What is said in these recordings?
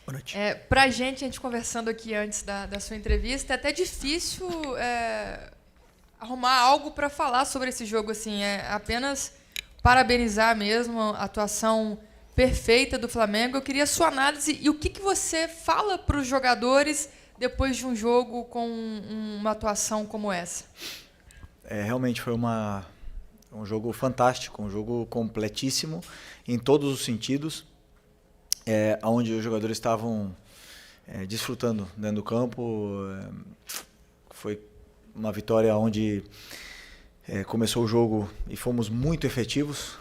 Boa noite. Pra gente conversando aqui antes da sua entrevista, é até difícil arrumar algo para falar sobre esse jogo. Assim, apenas parabenizar mesmo a atuação perfeita do Flamengo. Eu queria a sua análise e o que você fala para os jogadores depois de um jogo com uma atuação como essa. Realmente foi um jogo fantástico, um jogo completíssimo em todos os sentidos, onde os jogadores estavam desfrutando dentro do campo. Foi uma vitória onde começou o jogo e fomos muito efetivos,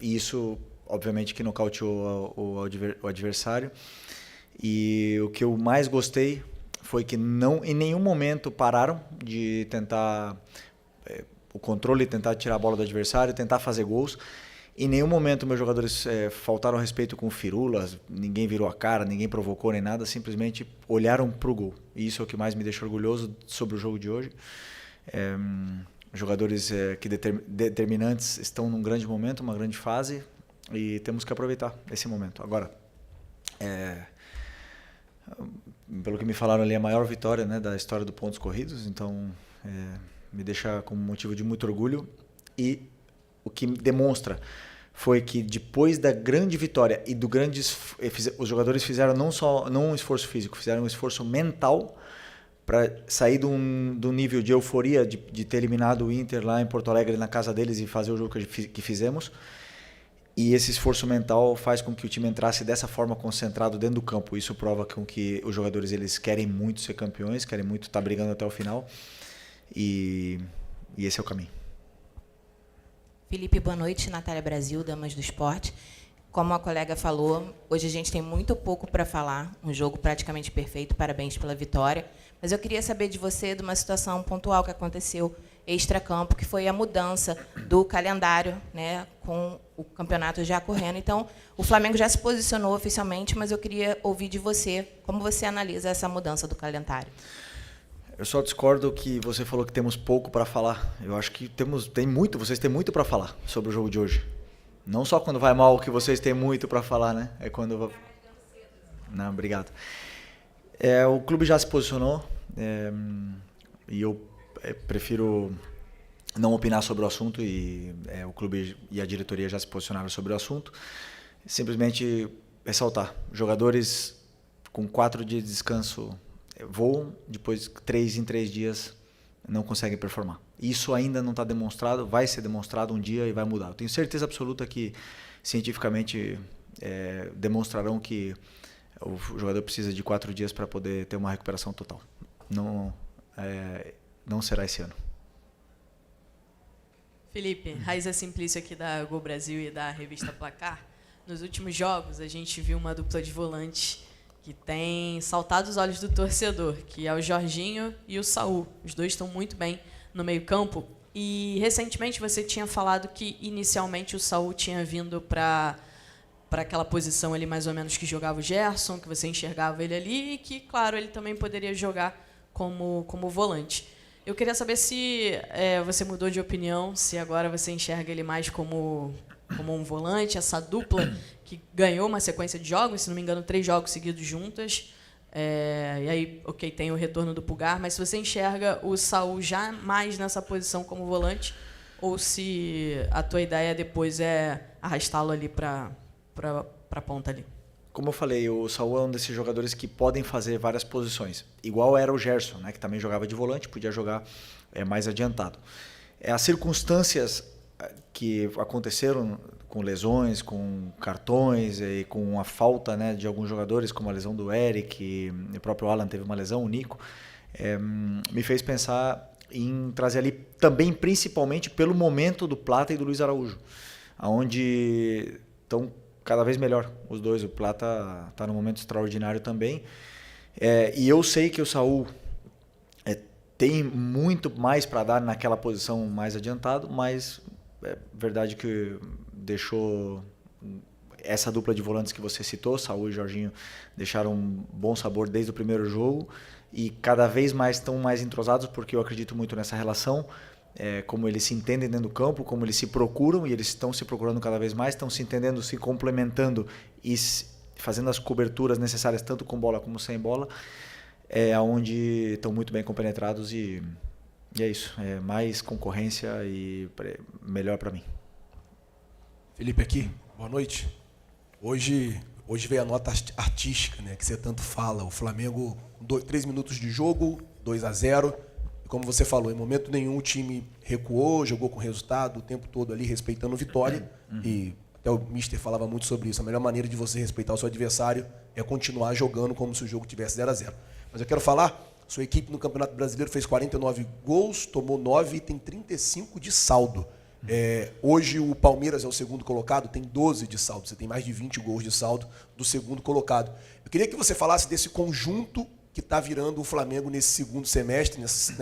e isso obviamente que nocauteou o adversário. E o que eu mais gostei foi que em nenhum momento pararam de tentar o controle, tentar tirar a bola do adversário, tentar fazer gols. Em nenhum momento meus jogadores faltaram respeito com firulas, ninguém virou a cara, ninguém provocou nem nada, simplesmente olharam para o gol. E isso é o que mais me deixa orgulhoso sobre o jogo de hoje. Jogadores determinantes estão num grande momento, uma grande fase, e temos que aproveitar esse momento. Agora, pelo que me falaram ali, a maior vitória, né, da história do pontos corridos, então me deixa com motivo de muito orgulho. E o que demonstra foi que depois da grande vitória e os jogadores fizeram não um esforço físico, fizeram um esforço mental para sair do nível de euforia de ter eliminado o Inter lá em Porto Alegre, na casa deles, e fazer o jogo que fizemos. E esse esforço mental faz com que o time entrasse dessa forma, concentrado dentro do campo. Isso prova com que os jogadores eles querem muito ser campeões, querem muito estar brigando até o final. E esse é o caminho. Felipe, boa noite. Natália Brasil, Damas do Esporte. Como a colega falou, hoje a gente tem muito pouco para falar. Um jogo praticamente perfeito. Parabéns pela vitória. Mas eu queria saber de você de uma situação pontual que aconteceu extracampo, que foi a mudança do calendário, né, com o campeonato já correndo. Então, o Flamengo já se posicionou oficialmente, mas eu queria ouvir de você como você analisa essa mudança do calendário. Eu só discordo que você falou que temos pouco para falar. Eu acho que vocês têm muito para falar sobre o jogo de hoje. Não só quando vai mal que vocês têm muito para falar, né? É quando... Não, obrigado. O clube já se posicionou, e eu prefiro não opinar sobre o assunto, e o clube e a diretoria já se posicionaram sobre o assunto. Simplesmente ressaltar, jogadores com 4 dias de descanso voam, depois 3 em 3 dias não conseguem performar. Isso ainda não está demonstrado, vai ser demonstrado um dia e vai mudar. Eu tenho certeza absoluta que cientificamente demonstrarão que o jogador precisa de 4 dias para poder ter uma recuperação total. Não será esse ano. Felipe, Raíza Simplício aqui da Gol Brasil e da revista Placar. Nos últimos jogos a gente viu uma dupla de volantes que tem saltado os olhos do torcedor, que é o Jorginho e o Saul. Os dois estão muito bem no meio-campo. E recentemente você tinha falado que inicialmente o Saul tinha vindo para aquela posição ali mais ou menos que jogava o Gerson, que você enxergava ele ali, e que, claro, ele também poderia jogar como volante. Eu queria saber se você mudou de opinião, se agora você enxerga ele mais como um volante, essa dupla que ganhou uma sequência de jogos, se não me engano, 3 jogos seguidos juntas. E aí, ok, tem o retorno do Pulgar, mas se você enxerga o Saul já mais nessa posição como volante, ou se a tua ideia depois é arrastá-lo ali para a ponta ali. Como eu falei, o Saul é um desses jogadores que podem fazer várias posições. Igual era o Gerson, né, que também jogava de volante, podia jogar mais adiantado. As circunstâncias que aconteceram com lesões, com cartões e com a falta, né, de alguns jogadores, como a lesão do Eric, e o próprio Alan teve uma lesão, o Nico, me fez pensar em trazer ali também, principalmente pelo momento do Plata e do Luiz Araújo, onde estão cada vez melhor os dois. O Plata está num momento extraordinário também, e eu sei que o Saul tem muito mais para dar naquela posição mais adiantado, mas é verdade que deixou essa dupla de volantes que você citou, Saul e Jorginho, deixaram um bom sabor desde o primeiro jogo, e cada vez mais estão mais entrosados, porque eu acredito muito nessa relação, como eles se entendem dentro do campo, como eles se procuram, e eles estão se procurando cada vez mais, estão se entendendo, se complementando e fazendo as coberturas necessárias, tanto com bola como sem bola, é onde estão muito bem compenetrados e é isso. É mais concorrência e melhor para mim. Felipe aqui, boa noite. Hoje veio a nota artística, né, que você tanto fala. O Flamengo, 3 minutos de jogo, 2-0. E como você falou, em momento nenhum o time recuou, jogou com resultado o tempo todo ali, respeitando vitória. E até o Mister falava muito sobre isso. A melhor maneira de você respeitar o seu adversário é continuar jogando como se o jogo tivesse 0-0. Mas eu quero falar, sua equipe no Campeonato Brasileiro fez 49 gols, tomou 9 e tem 35 de saldo. Hoje o Palmeiras é o segundo colocado, tem 12 de saldo. Você tem mais de 20 gols de saldo do segundo colocado. Eu queria que você falasse desse conjunto que está virando o Flamengo nesse segundo semestre, nesse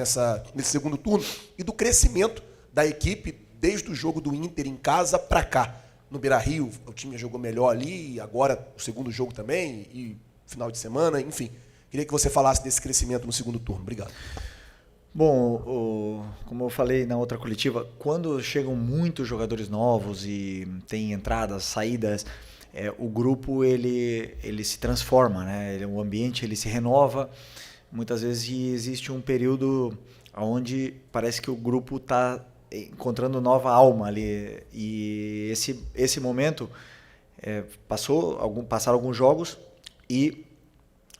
segundo turno, e do crescimento da equipe desde o jogo do Inter em casa para cá. No Beira-Rio, o time jogou melhor ali, e agora o segundo jogo também, e final de semana, enfim. Queria que você falasse desse crescimento no segundo turno. Obrigado. Bom, como eu falei na outra coletiva, quando chegam muitos jogadores novos e tem entradas, saídas, o grupo ele se transforma, né? O ambiente ele se renova. Muitas vezes existe um período onde parece que o grupo está encontrando nova alma ali. E esse momento passaram alguns jogos e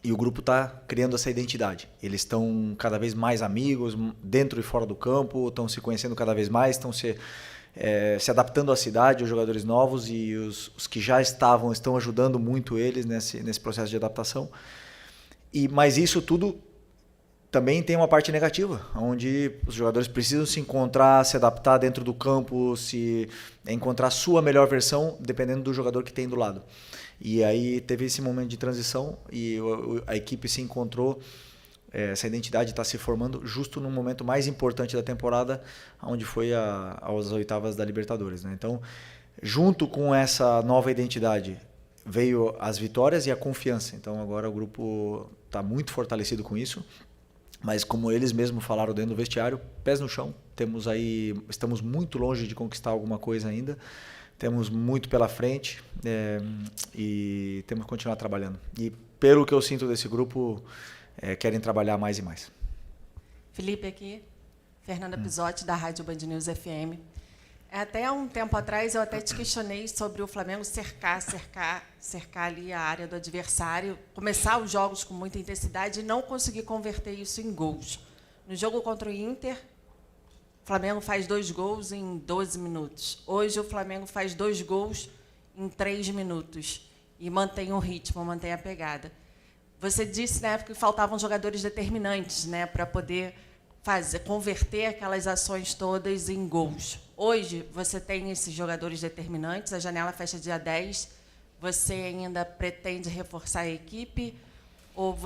o grupo está criando essa identidade. Eles estão cada vez mais amigos, dentro e fora do campo, estão se conhecendo cada vez mais, estão se adaptando à cidade, os jogadores novos, e os que já estão ajudando muito eles nesse processo de adaptação. Mas isso tudo também tem uma parte negativa, onde os jogadores precisam se encontrar, se adaptar dentro do campo, encontrar a sua melhor versão, dependendo do jogador que tem do lado. E aí teve esse momento de transição e a equipe se encontrou, essa identidade está se formando justo no momento mais importante da temporada, onde foi às oitavas da Libertadores, né? Então, junto com essa nova identidade, veio as vitórias e a confiança. Então agora o grupo está muito fortalecido com isso, mas como eles mesmos falaram dentro do vestiário, pés no chão, estamos muito longe de conquistar alguma coisa ainda. Temos muito pela frente e temos que continuar trabalhando. E pelo que eu sinto desse grupo, querem trabalhar mais e mais. Felipe aqui, Fernanda Pisotti, da Rádio Band News FM. Até um tempo atrás, eu até te questionei sobre o Flamengo cercar ali a área do adversário, começar os jogos com muita intensidade e não conseguir converter isso em gols. No jogo contra o Inter, o Flamengo faz 2 gols em 12 minutos. Hoje, o Flamengo faz 2 gols em 3 minutos e mantém o ritmo, mantém a pegada. Você disse na época que faltavam jogadores determinantes, né, para poder converter aquelas ações todas em gols. Hoje, você tem esses jogadores determinantes, a janela fecha dia 10. Você ainda pretende reforçar a equipe ou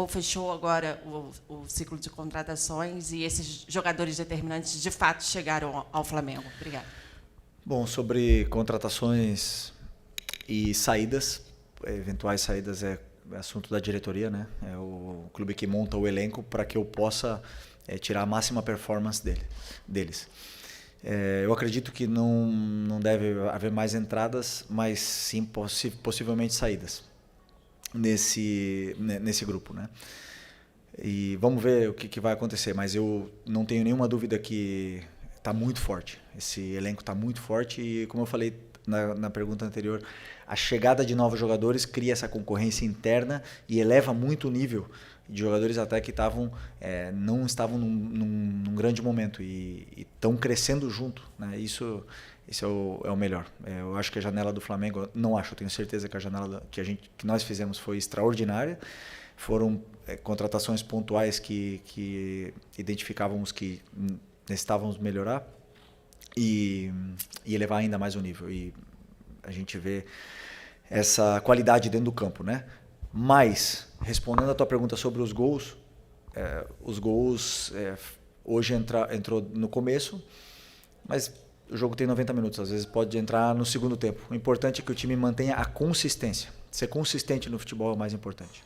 fechou agora o ciclo de contratações e esses jogadores determinantes de fato chegaram ao Flamengo? Obrigada. Bom, sobre contratações e saídas, eventuais saídas é assunto da diretoria, né? É o clube que monta o elenco para que eu possa tirar a máxima performance deles. Eu acredito que não deve haver mais entradas, mas sim possivelmente saídas nesse grupo, né? E vamos ver o que vai acontecer, mas eu não tenho nenhuma dúvida que está muito forte. Esse elenco está muito forte e, como eu falei na pergunta anterior, a chegada de novos jogadores cria essa concorrência interna e eleva muito o nível de jogadores até que não estavam num grande momento e estão crescendo junto, né? Isso é o melhor. Eu acho que a janela do Flamengo, eu tenho certeza que a janela que nós fizemos foi extraordinária. Foram contratações pontuais que identificávamos que necessitávamos melhorar e elevar ainda mais o nível. E a gente vê essa qualidade dentro do campo, né? Mas, respondendo a tua pergunta sobre os gols, hoje entrou no começo, mas o jogo tem 90 minutos, às vezes pode entrar no segundo tempo. O importante é que o time mantenha a consistência. Ser consistente no futebol é o mais importante.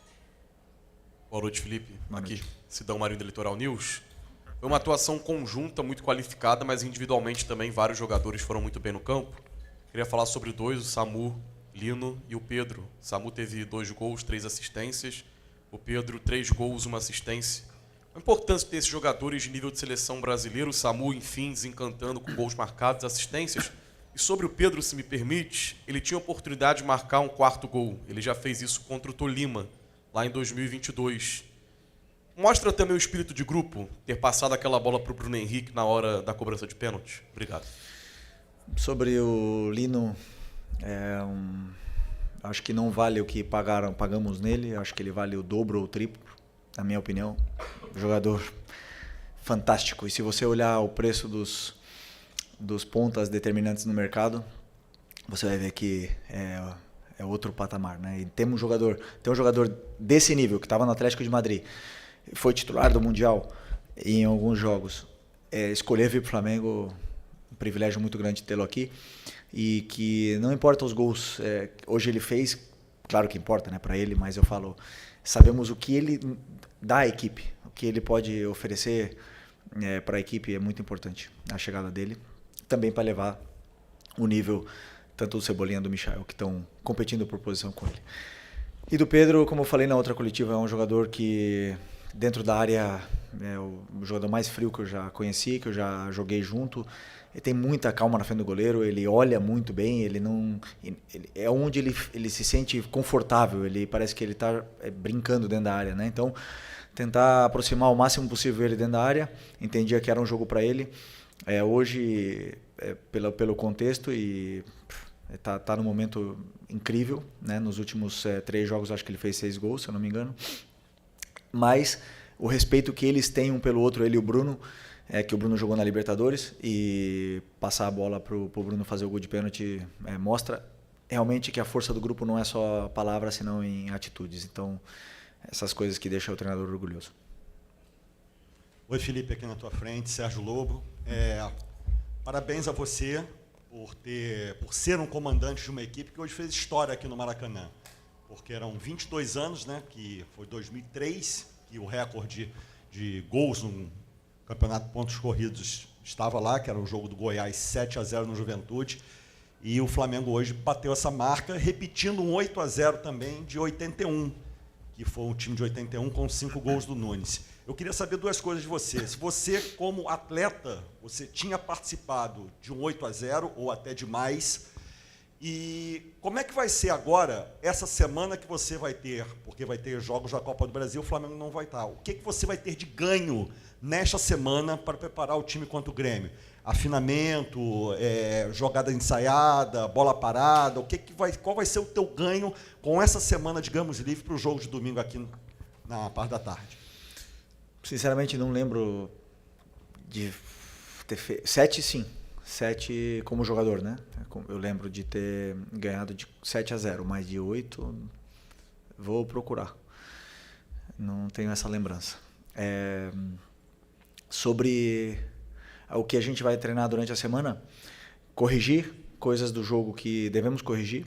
Boa noite, Felipe. Boa noite. Aqui, Sidão Marinho da Litoral News. Foi uma atuação conjunta, muito qualificada, mas individualmente também vários jogadores foram muito bem no campo. Queria falar sobre 2, o Samu Lino e o Pedro. Samu teve 2 gols, 3 assistências. O Pedro, 3 gols, 1 assistência. A importância de ter esses jogadores de nível de seleção brasileiro. O Samu, enfim, desencantando com gols marcados, assistências. E sobre o Pedro, se me permite, ele tinha a oportunidade de marcar um 4º gol. Ele já fez isso contra o Tolima, lá em 2022. Mostra também o espírito de grupo, ter passado aquela bola para o Bruno Henrique na hora da cobrança de pênalti. Obrigado. Sobre o Lino, acho que não vale o que pagamos nele. Acho que ele vale o dobro ou o triplo, na minha opinião. Jogador fantástico. E se você olhar o preço dos pontas determinantes no mercado, você vai ver que é outro patamar, né? E tem um jogador desse nível, que estava no Atlético de Madrid, foi titular do Mundial em alguns jogos. Escolher vir para o Flamengo, um privilégio muito grande tê-lo aqui. E que não importa os gols, hoje ele fez, claro que importa, né, para ele, mas eu falo, sabemos o que ele dá à equipe, o que ele pode oferecer para a equipe é muito importante, a chegada dele. Também para levar o nível, tanto do Cebolinha do Michael, que estão competindo por posição com ele. E do Pedro, como eu falei na outra coletiva, é um jogador que, dentro da área, é o jogador mais frio que eu já conheci, que eu já joguei junto. Ele tem muita calma na frente do goleiro, ele olha muito bem, é onde ele se sente confortável, ele parece que ele está brincando dentro da área, né? Então, tentar aproximar o máximo possível ele dentro da área, entendia que era um jogo para ele. Hoje, pelo contexto, e está num momento incrível, né? Nos últimos 3 jogos, acho que ele fez 6 gols, se eu não me engano. Mas o respeito que eles têm um pelo outro, ele e o Bruno, que o Bruno jogou na Libertadores, e passar a bola para o Bruno fazer o gol de pênalti mostra realmente que a força do grupo não é só palavras, senão em atitudes. Então, essas coisas que deixam o treinador orgulhoso. Oi, Felipe, aqui na tua frente, Sérgio Lobo. Parabéns a você por ser um comandante de uma equipe que hoje fez história aqui no Maracanã. Porque eram 22 anos, né, que foi 2003, que o recorde de gols no Campeonato de Pontos Corridos estava lá, que era o jogo do Goiás 7-0 no Juventude. E o Flamengo hoje bateu essa marca, repetindo um 8-0 também de 81, que foi um time de 81 com 5 gols do Nunes. Eu queria saber 2 coisas de você. Se você, como atleta, você tinha participado de um 8-0 ou até de mais, e como é que vai ser agora, essa semana que você vai ter, porque vai ter jogos da Copa do Brasil, o Flamengo não vai estar. O que você vai ter de ganho nesta semana para preparar o time contra o Grêmio? Afinamento, jogada ensaiada, bola parada, qual vai ser o teu ganho com essa semana, digamos, livre para o jogo de domingo aqui na parte da tarde? Sinceramente, não lembro de ter feito... 7, sim. 7 como jogador, né? Eu lembro de ter ganhado de 7-0, mas de 8 vou procurar. Não tenho essa lembrança. Sobre o que a gente vai treinar durante a semana, corrigir coisas do jogo que devemos corrigir,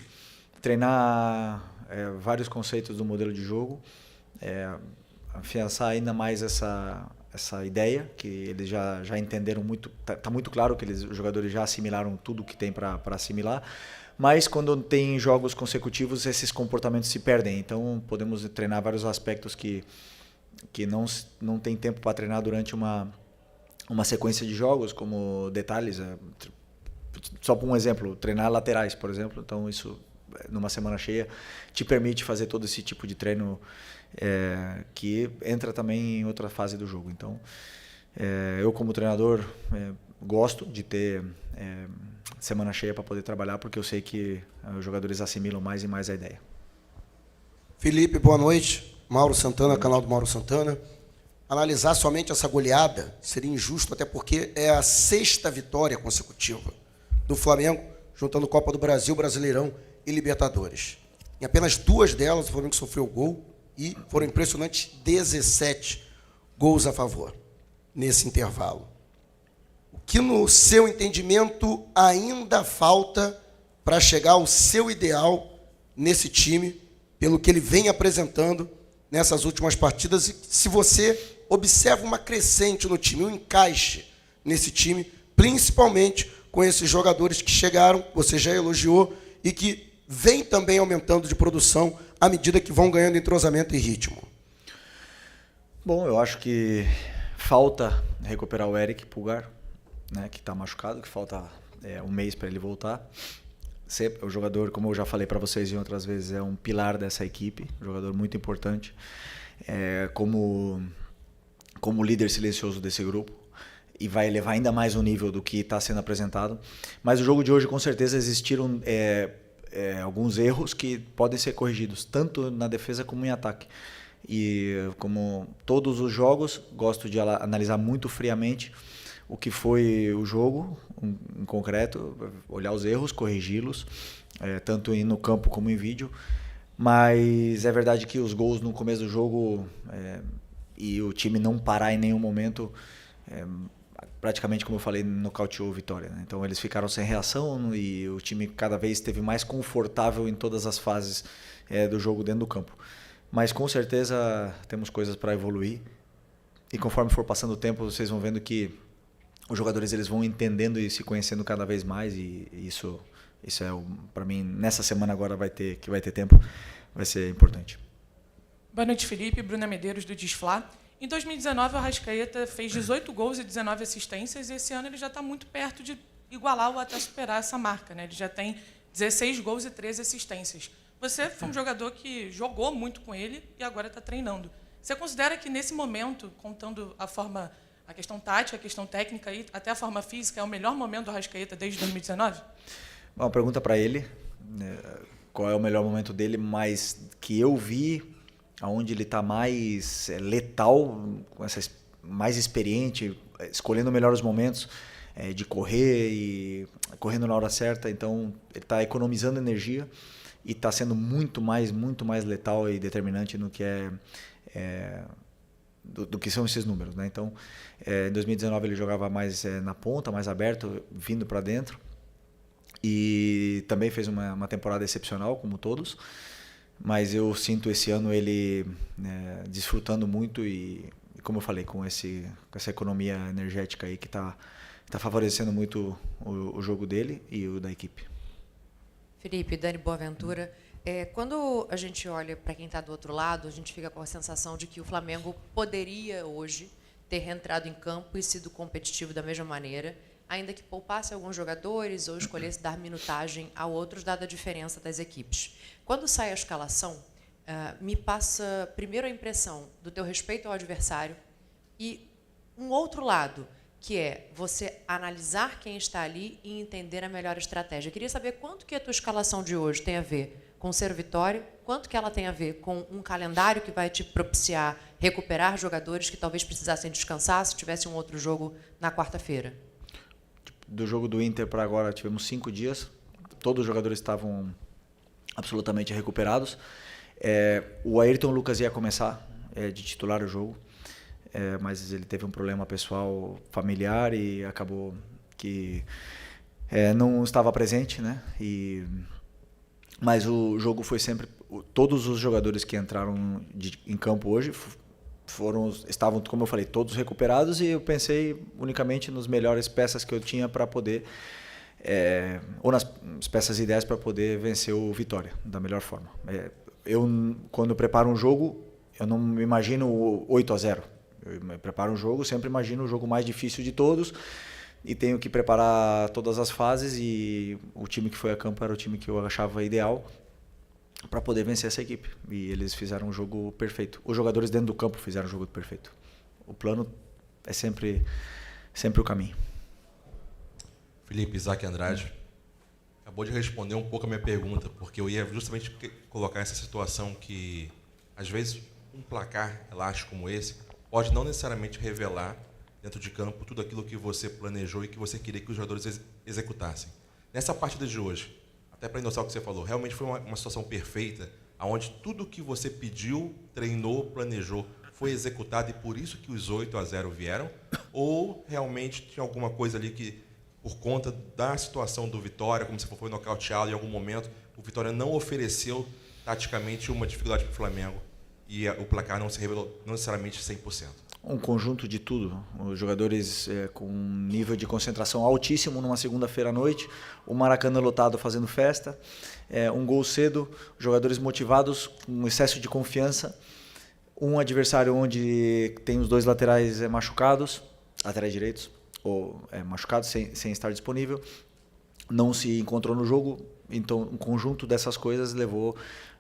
treinar vários conceitos do modelo de jogo, afiançar ainda mais essa ideia, que eles já entenderam muito, está muito claro que os jogadores já assimilaram tudo que tem para assimilar, mas quando tem jogos consecutivos, esses comportamentos se perdem, então podemos treinar vários aspectos que não tem tempo para treinar durante uma sequência de jogos, como detalhes, só por um exemplo, treinar laterais, por exemplo, então isso numa semana cheia te permite fazer todo esse tipo de treino que entra também em outra fase do jogo. Então, eu como treinador gosto de ter semana cheia para poder trabalhar, porque eu sei que os jogadores assimilam mais e mais a ideia. Felipe, boa noite. Mauro Santana, canal do Mauro Santana. Analisar somente essa goleada seria injusto, até porque é a 6ª vitória consecutiva do Flamengo, juntando Copa do Brasil, Brasileirão e Libertadores. Em apenas 2 delas, o Flamengo sofreu gol e foram impressionantes 17 gols a favor nesse intervalo. O que, no seu entendimento, ainda falta para chegar ao seu ideal nesse time, pelo que ele vem apresentando nessas últimas partidas, e se você observa uma crescente no time, um encaixe nesse time, principalmente com esses jogadores que chegaram, você já elogiou, e que vem também aumentando de produção à medida que vão ganhando entrosamento e ritmo? Bom, eu acho que falta recuperar o Eric Pulgar, né, que está machucado, que falta um mês para ele voltar. O jogador, como eu já falei para vocês em outras vezes, é um pilar dessa equipe, um jogador muito importante, como líder silencioso desse grupo, e vai elevar ainda mais o nível do que está sendo apresentado. Mas o jogo de hoje, com certeza, existiram alguns erros que podem ser corrigidos, tanto na defesa como em ataque. E como todos os jogos, gosto de analisar muito friamente o que foi o jogo em concreto, olhar os erros, corrigi-los, tanto no campo como em vídeo. Mas é verdade que os gols no começo do jogo e o time não parar em nenhum momento, praticamente, como eu falei, nocauteou a Vitória, né? Então eles ficaram sem reação e o time cada vez esteve mais confortável em todas as fases do jogo dentro do campo. Mas com certeza temos coisas para evoluir, e conforme for passando o tempo, vocês vão vendo que os jogadores eles vão entendendo e se conhecendo cada vez mais, e isso para mim, nessa semana agora que vai ter tempo, vai ser importante. Boa noite, Felipe. Bruna Medeiros, do Desflá. Em 2019, o Arrascaeta fez 18 gols e 19 assistências, e esse ano ele já está muito perto de igualar ou até superar essa marca, né? Ele já tem 16 gols e 13 assistências. Você foi um jogador que jogou muito com ele e agora está treinando. Você considera que, nesse momento, contando a questão tática, a questão técnica e até a forma física, é o melhor momento do Arrascaeta desde 2019? Uma pergunta para ele, qual é o melhor momento dele, mas que eu vi onde ele está mais letal, mais experiente, escolhendo melhor os momentos de correr e correndo na hora certa. Então ele está economizando energia e está sendo muito mais letal e determinante no que do que são esses números, né? Então, em 2019 ele jogava mais na ponta, mais aberto, vindo para dentro, e também fez uma temporada excepcional, como todos. Mas eu sinto esse ano ele desfrutando muito e, como eu falei, com essa economia energética aí que está favorecendo muito o jogo dele e o da equipe. Felipe, Dani Boaventura, quando a gente olha para quem está do outro lado, a gente fica com a sensação de que o Flamengo poderia hoje ter reentrado em campo e sido competitivo da mesma maneira, ainda que poupasse alguns jogadores ou escolhesse dar minutagem a outros, dada a diferença das equipes. Quando sai a escalação, me passa primeiro a impressão do teu respeito ao adversário e um outro lado, que é você analisar quem está ali e entender a melhor estratégia. Eu queria saber quanto que a tua escalação de hoje tem a ver com ser Vitória, quanto que ela tem a ver com um calendário que vai te propiciar recuperar jogadores que talvez precisassem descansar se tivesse um outro jogo na quarta-feira. Do jogo do Inter para agora tivemos 5 dias, todos os jogadores estavam absolutamente recuperados. O Ayrton Lucas ia começar de titular o jogo, mas ele teve um problema pessoal familiar e acabou que não estava presente, né? Mas o jogo foi sempre... Todos os jogadores que entraram em campo hoje estavam, como eu falei, todos recuperados, e eu pensei unicamente nas melhores peças que eu tinha para poder, ou nas peças ideais para poder vencer o Vitória da melhor forma. Quando eu preparo um jogo, eu não me imagino 8-0. Eu me preparo um jogo, sempre imagino o jogo mais difícil de todos e tenho que preparar todas as fases, e o time que foi a campo era o time que eu achava ideal para poder vencer essa equipe. E eles fizeram um jogo perfeito. Os jogadores dentro do campo fizeram um jogo perfeito. O plano é sempre o caminho. Felipe, Isaac Andrade, acabou de responder um pouco a minha pergunta, porque eu ia justamente colocar essa situação que, às vezes, um placar elástico como esse pode não necessariamente revelar dentro de campo tudo aquilo que você planejou e que você queria que os jogadores executassem. Nessa partida de hoje, até para endossar o que você falou, realmente foi uma situação perfeita, onde tudo o que você pediu, treinou, planejou, foi executado, e por isso que os 8-0 vieram? Ou realmente tinha alguma coisa ali que, por conta da situação do Vitória, como você foi nocauteado em algum momento, o Vitória não ofereceu taticamente uma dificuldade para o Flamengo e o placar não se revelou não necessariamente 100%? um conjunto de tudo. Os jogadores com um nível de concentração altíssimo numa segunda-feira à noite, o Maracanã lotado fazendo festa, um gol cedo, jogadores motivados, com excesso de confiança, um adversário onde tem os 2 laterais machucados, laterais direitos, ou machucados sem estar disponível, não se encontrou no jogo, então um conjunto dessas coisas levou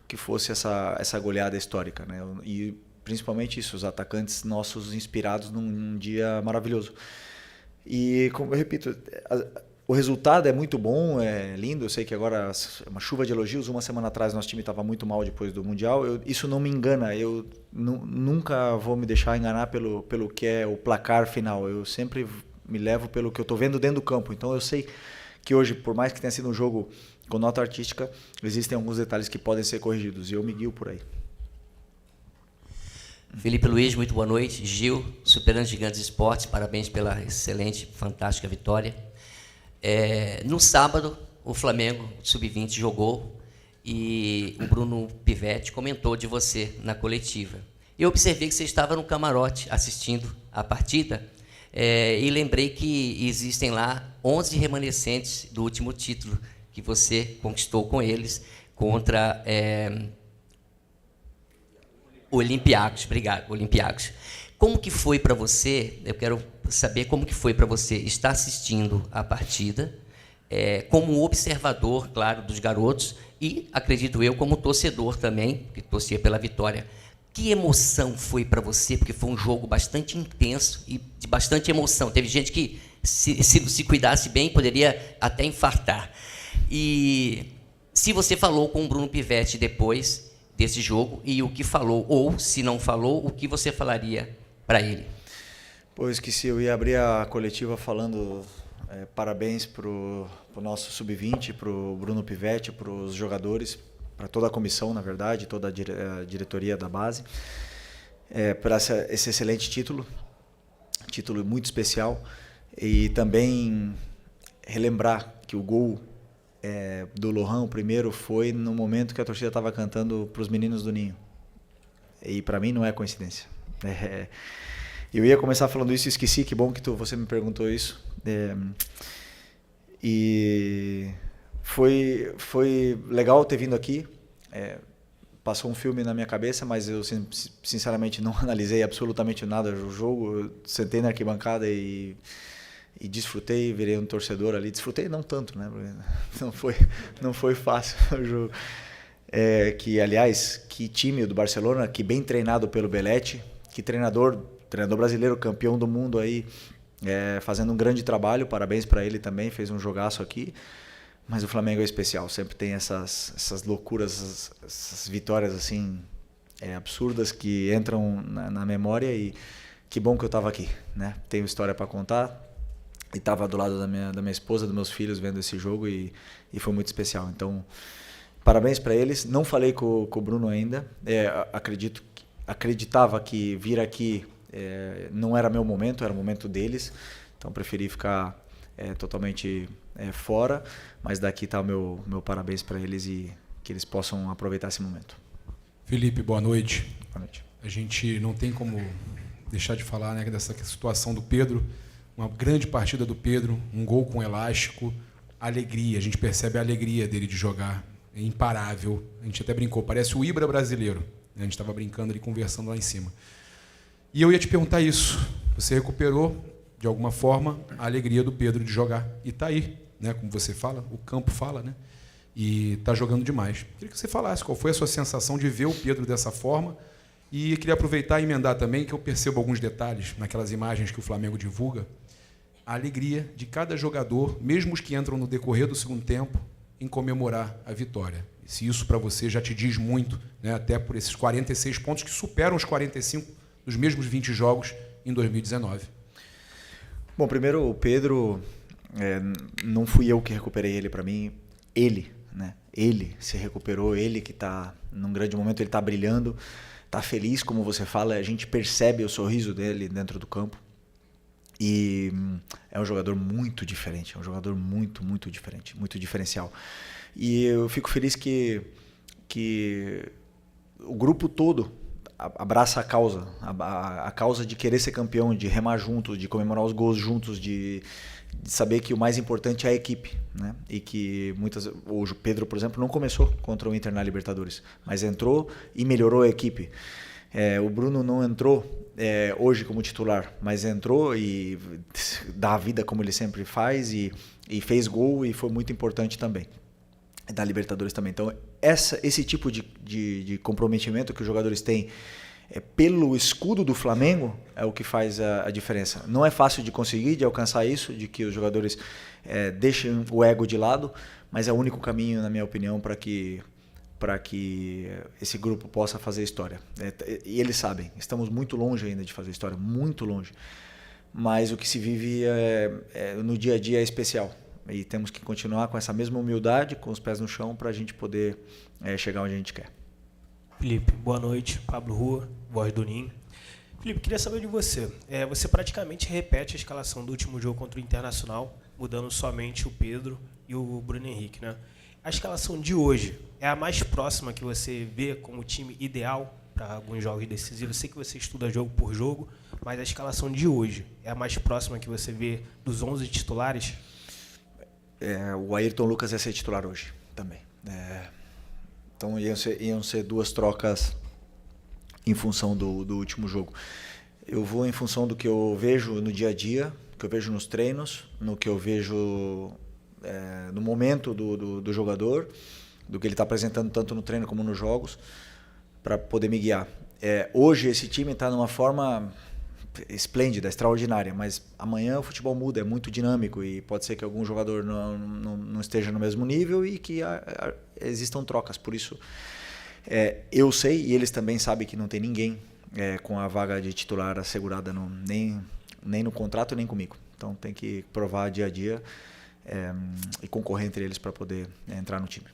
que fosse essa goleada histórica, né? E principalmente isso, os atacantes nossos inspirados num dia maravilhoso. E, como eu repito, o resultado é muito bom, é lindo. Eu sei que agora é uma chuva de elogios. Uma semana atrás nosso time estava muito mal depois do Mundial. Isso não me engana. Eu nunca vou me deixar enganar pelo que é o placar final. Eu sempre me levo pelo que eu estou vendo dentro do campo. Então eu sei que hoje, por mais que tenha sido um jogo com nota artística, existem alguns detalhes que podem ser corrigidos. E eu me guio por aí. Felipe Luiz, muito boa noite. Gil, Superando Gigantes Esportes, parabéns pela excelente, fantástica vitória. No sábado, o Flamengo Sub-20 jogou e o Bruno Pivetti comentou de você na coletiva. Eu observei que você estava no camarote assistindo a partida e lembrei que existem lá 11 remanescentes do último título que você conquistou com eles contra... Olympiacos, obrigado, Olympiacos. Como que foi para você, eu quero saber como que foi para você estar assistindo a partida, como observador, claro, dos garotos, e, acredito eu, como torcedor também, que torcia pela vitória. Que emoção foi para você? Porque foi um jogo bastante intenso e de bastante emoção. Teve gente que, se cuidasse bem, poderia até infartar. E se você falou com o Bruno Pivetti depois desse jogo e o que falou, ou se não falou, o que você falaria para ele? Pô, eu esqueci, eu ia abrir a coletiva falando parabéns para o nosso Sub-20, para o Bruno Pivetti, para os jogadores, para toda a comissão, na verdade, toda a diretoria da base, por esse excelente título muito especial, e também relembrar que o gol do Lohan, o primeiro, foi no momento que a torcida estava cantando para os meninos do Ninho. E para mim não é coincidência. Eu ia começar falando isso e esqueci, que bom que você me perguntou isso. E foi legal ter vindo aqui. Passou um filme na minha cabeça, mas eu sinceramente não analisei absolutamente nada do jogo. Eu sentei na arquibancada e desfrutei, virei um torcedor ali. Desfrutei não tanto, né? Não foi fácil o jogo. Que, aliás, que time do Barcelona, que bem treinado pelo Belletti, que treinador brasileiro, campeão do mundo aí, fazendo um grande trabalho. Parabéns para ele também, fez um jogaço aqui. Mas o Flamengo é especial, sempre tem essas loucuras, essas vitórias assim absurdas que entram na memória, e que bom que eu estava aqui, né? Tenho história para contar. E estava do lado da minha esposa, dos meus filhos, vendo esse jogo, e foi muito especial. Então, parabéns para eles. Não falei com o Bruno ainda. Acreditava que vir aqui não era meu momento, era o momento deles. Então, preferi ficar totalmente fora. Mas daqui está o meu parabéns para eles, e que eles possam aproveitar esse momento. Felipe, boa noite. Boa noite. A gente não tem como deixar de falar, né, dessa situação do Pedro. Uma grande partida do Pedro, um gol com elástico, alegria. A gente percebe a alegria dele de jogar, é imparável. A gente até brincou, parece o Ibra brasileiro. A gente estava brincando ali, conversando lá em cima. E eu ia te perguntar isso. Você recuperou, de alguma forma, a alegria do Pedro de jogar. E está aí, né, como você fala, o campo fala, né? E está jogando demais. Queria que você falasse qual foi a sua sensação de ver o Pedro dessa forma. E queria aproveitar e emendar também, que eu percebo alguns detalhes naquelas imagens que o Flamengo divulga. A alegria de cada jogador, mesmo os que entram no decorrer do segundo tempo, em comemorar a vitória. E se isso para você já te diz muito, né, até por esses 46 pontos que superam os 45 dos mesmos 20 jogos em 2019. Bom, primeiro, o Pedro, não fui eu que recuperei ele. Para mim, ele se recuperou, ele que está num grande momento, ele está brilhando, está feliz, como você fala, a gente percebe o sorriso dele dentro do campo. E é um jogador muito diferente, é um jogador muito diferente, muito diferencial. E eu fico feliz que o grupo todo, abraça a causa, a causa de querer ser campeão, de remar junto, de comemorar os gols juntos, de saber que o mais importante é a equipe, né? E que o Pedro, por exemplo, não começou contra o Inter na Libertadores, mas entrou e melhorou a equipe. O Bruno não entrou hoje como titular, mas entrou e dá a vida como ele sempre faz e fez gol e foi muito importante também. Da Libertadores também. Então, esse tipo de comprometimento que os jogadores têm pelo escudo do Flamengo é o que faz a diferença. Não é fácil de conseguir, de alcançar isso, de que os jogadores deixem o ego de lado, mas é o único caminho, na minha opinião, para que esse grupo possa fazer história. E eles sabem, estamos muito longe ainda de fazer história, muito longe. Mas o que se vive no dia a dia é especial. E temos que continuar com essa mesma humildade, com os pés no chão, para a gente poder chegar onde a gente quer. Felipe, boa noite. Pablo Rua, voz do Ninho. Felipe, queria saber de você. Você praticamente repete a escalação do último jogo contra o Internacional, mudando somente o Pedro e o Bruno Henrique, né? A escalação de hoje é a mais próxima que você vê como time ideal para alguns jogos decisivos? Eu sei que você estuda jogo por jogo, mas a escalação de hoje é a mais próxima que você vê dos 11 titulares? O Ayrton Lucas ia ser titular hoje também. Então iam ser duas trocas em função do último jogo. Eu vou em função do que eu vejo no dia a dia, do que eu vejo nos treinos, no que eu vejo no momento do jogador, do que ele está apresentando tanto no treino como nos jogos, para poder me guiar. Hoje esse time está numa forma esplêndida, extraordinária, mas amanhã o futebol muda, é muito dinâmico e pode ser que algum jogador não esteja no mesmo nível e que existam trocas. Por isso, eu sei e eles também sabem que não tem ninguém com a vaga de titular assegurada nem no contrato nem comigo. Então tem que provar dia a dia e concorrer entre eles para poder entrar no time.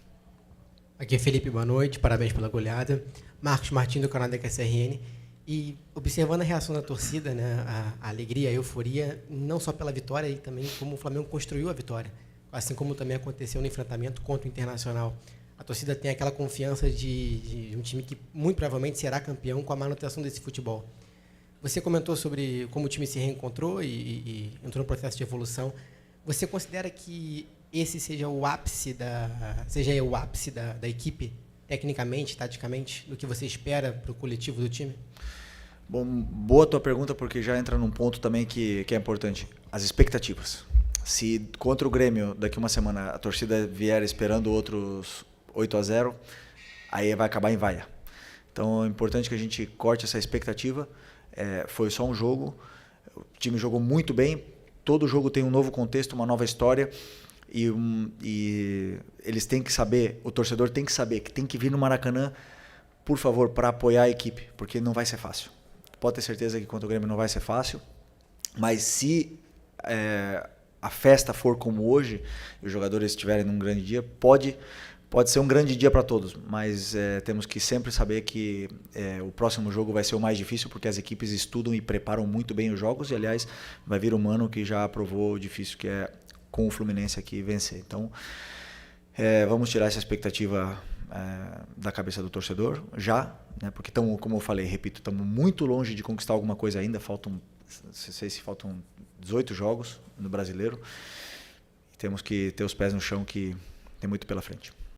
Aqui é Felipe, boa noite, parabéns pela goleada. Marcos Martins do canal da QSRN. E observando a reação da torcida, né, a alegria, a euforia, não só pela vitória, e também como o Flamengo construiu a vitória, assim como também aconteceu no enfrentamento contra o Internacional. A torcida tem aquela confiança de um time que muito provavelmente será campeão com a manutenção desse futebol. Você comentou sobre como o time se reencontrou e entrou no processo de evolução. Você considera que esse seja o ápice da equipe, tecnicamente, taticamente, do que você espera para o coletivo do time? Bom, boa tua pergunta, porque já entra num ponto também que é importante. As expectativas. Se contra o Grêmio, daqui uma semana, a torcida vier esperando outros 8-0, aí vai acabar em vaia. Então é importante que a gente corte essa expectativa. Foi só um jogo, o time jogou muito bem, todo jogo tem um novo contexto, uma nova história, e eles têm que saber, o torcedor tem que saber que tem que vir no Maracanã, por favor, para apoiar a equipe, porque não vai ser fácil. Pode ter certeza que contra o Grêmio não vai ser fácil, mas se a festa for como hoje, e os jogadores estiverem num grande dia, pode ser um grande dia para todos, mas temos que sempre saber que o próximo jogo vai ser o mais difícil, porque as equipes estudam e preparam muito bem os jogos, e aliás, vai vir o Mano que já provou o difícil que é com o Fluminense aqui vencer. Então, vamos tirar essa expectativa da cabeça do torcedor já, né? Porque como eu falei, repito, estamos muito longe de conquistar alguma coisa ainda, faltam 18 jogos no Brasileiro, e temos que ter os pés no chão, que tem muito pela frente.